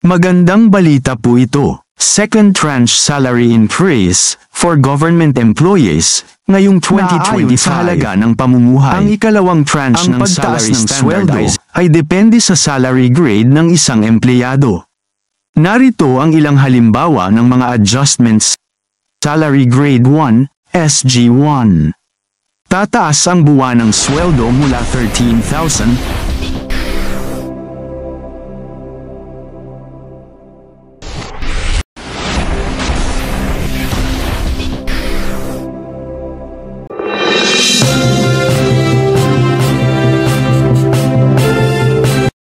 Magandang balita po ito. Second tranche salary increase for government employees ngayong 2025 sa halaga ng pamumuhay. Ang ikalawang tranche ng salary sweldo ay depende sa salary grade ng isang empleyado. Narito ang ilang halimbawa ng mga adjustments. Salary grade 1, SG1. Tataas ang buwanang sweldo mula 13,000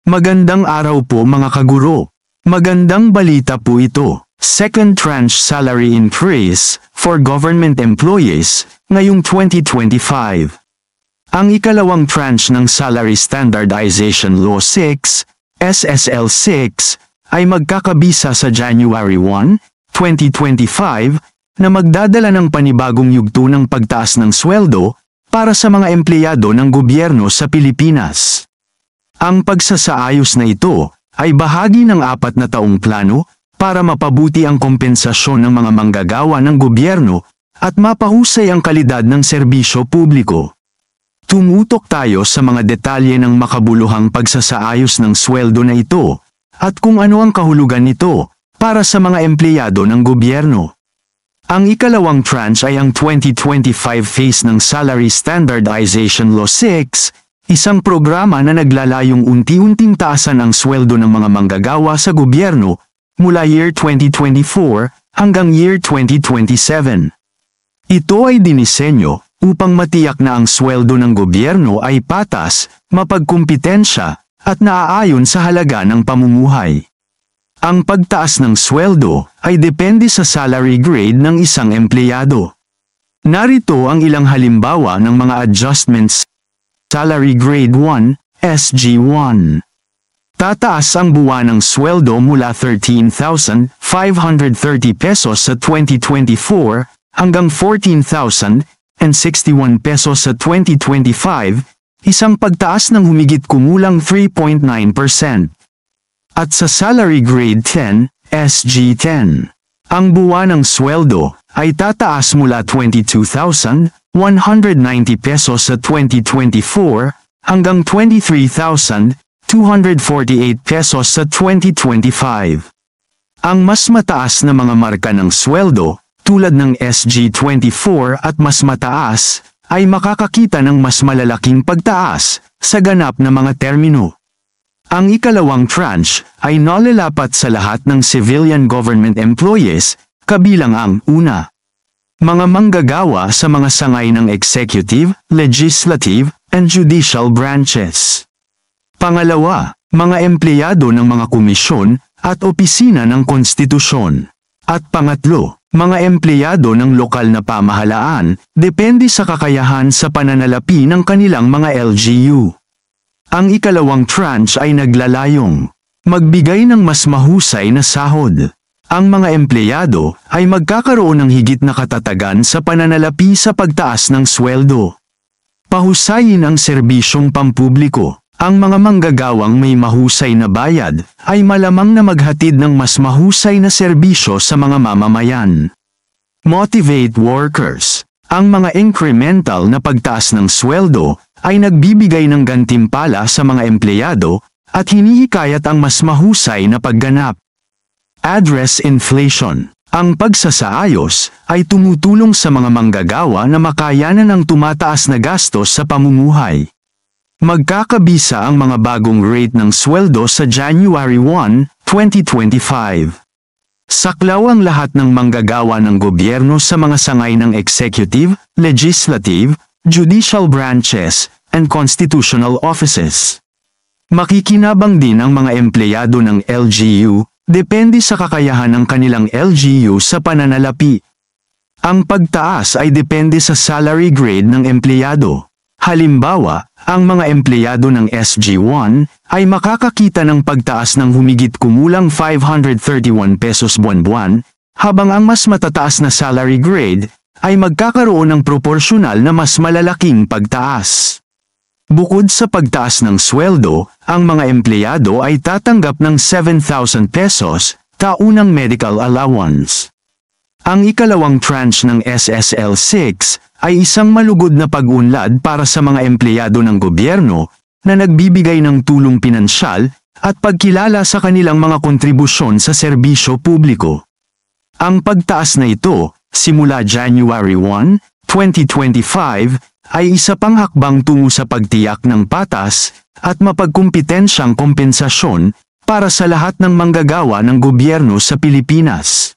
Magandang araw po mga kaguro. Magandang balita po ito. Second tranche salary increase for government employees ngayong 2025. Ang ikalawang tranche ng Salary Standardization Law 6, SSL 6, ay magkakabisa sa January 1, 2025 na magdadala ng panibagong yugto ng pagtaas ng sweldo para sa mga empleyado ng gobyerno sa Pilipinas. Ang pagsasaayos na ito ay bahagi ng 4 na taong plano para mapabuti ang kompensasyon ng mga manggagawa ng gobyerno at mapahusay ang kalidad ng serbisyo publiko. Tumutok tayo sa mga detalye ng makabuluhang pagsasaayos ng sweldo na ito at kung ano ang kahulugan nito para sa mga empleyado ng gobyerno. Ang ikalawang tranche ay ang 2025 phase ng Salary Standardization Law 6, isang programa na naglalayong unti-unting taasan ang sweldo ng mga manggagawa sa gobyerno mula year 2024 hanggang year 2027. Ito ay dinisenyo upang matiyak na ang sweldo ng gobyerno ay patas, mapagkumpitensya, at naaayon sa halaga ng pamumuhay. Ang pagtaas ng sweldo ay depende sa salary grade ng isang empleyado. Narito ang ilang halimbawa ng mga adjustments. Salary grade 1, SG1. Tataas ang buwanang sweldo mula 13,530 pesos sa 2024 hanggang 14,061 pesos sa 2025, isang pagtaas ng humigit kumulang 3.9%. At sa salary grade 10, SG10, ang buwanang sweldo ay tataas mula 22,190 pesos sa 2024 hanggang 23,248 pesos sa 2025. Ang mas mataas na mga marka ng sweldo, tulad ng SG24 at mas mataas, ay makakakita ng mas malalaking pagtaas sa ganap na mga termino. Ang ikalawang tranche ay nalalapat sa lahat ng civilian government employees, kabilang ang una, mga manggagawa sa mga sangay ng executive, legislative, and judicial branches. Pangalawa, mga empleyado ng mga komisyon at opisina ng konstitusyon. At pangatlo, mga empleyado ng lokal na pamahalaan, depende sa kakayahan sa pananalapi ng kanilang mga LGU. Ang ikalawang tranche ay naglalayong magbigay ng mas mahusay na sahod. Ang mga empleyado ay magkakaroon ng higit na katatagan sa pananalapi sa pagtaas ng sweldo. Pahusayin ang serbisyong pampubliko. Ang mga manggagawang may mahusay na bayad ay malamang na maghatid ng mas mahusay na serbisyo sa mga mamamayan. Motivate workers. Ang mga incremental na pagtaas ng sweldo ay nagbibigay ng gantimpala sa mga empleyado at hinihikayat ang mas mahusay na pagganap. Address inflation. Ang pagsasaayos ay tumutulong sa mga manggagawa na makayanan ang tumataas na gastos sa pamumuhay. Magkakabisa ang mga bagong rate ng sweldo sa January 1, 2025. Saklaw ang lahat ng manggagawa ng gobyerno sa mga sangay ng executive, legislative, judicial branches, and constitutional offices. Makikinabang din ang mga empleyado ng LGU, depende sa kakayahan ng kanilang LGU sa pananalapi. Ang pagtaas ay depende sa salary grade ng empleyado. Halimbawa, ang mga empleyado ng SG1 ay makakakita ng pagtaas ng humigit kumulang 531 pesos buwan-buwan, habang ang mas matataas na salary grade ay magkakaroon ng proporsyonal na mas malalaking pagtaas. Bukod sa pagtaas ng sweldo, ang mga empleyado ay tatanggap ng 7,000 pesos, taunang medical allowance. Ang ikalawang tranche ng SSL-6 ay isang malugod na pag-unlad para sa mga empleyado ng gobyerno na nagbibigay ng tulong pinansyal at pagkilala sa kanilang mga kontribusyon sa serbisyo publiko. Ang pagtaas na ito, simula January 1, 2025, ay isa pang hakbang tungo sa pagtiyak ng patas at mapagkumpetensyang kompensasyon para sa lahat ng manggagawa ng gobyerno sa Pilipinas.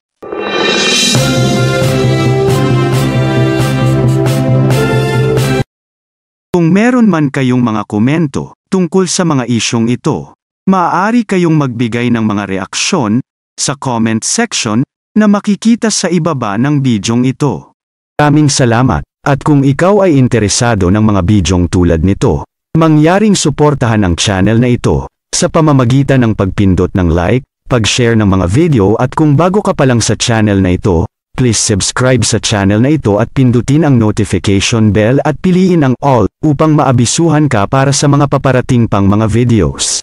Kung meron man kayong mga komento tungkol sa mga isyong ito, maaari kayong magbigay ng mga reaksyon sa comment section na makikita sa ibaba ng bidyong ito. Maraming salamat. At kung ikaw ay interesado ng mga bidyong tulad nito, mangyaring suportahan ang channel na ito sa pamamagitan ng pagpindot ng like, pag-share ng mga video at kung bago ka pa lang sa channel na ito, please subscribe sa channel na ito at pindutin ang notification bell at piliin ang all upang maabisuhan ka para sa mga paparating pang mga videos.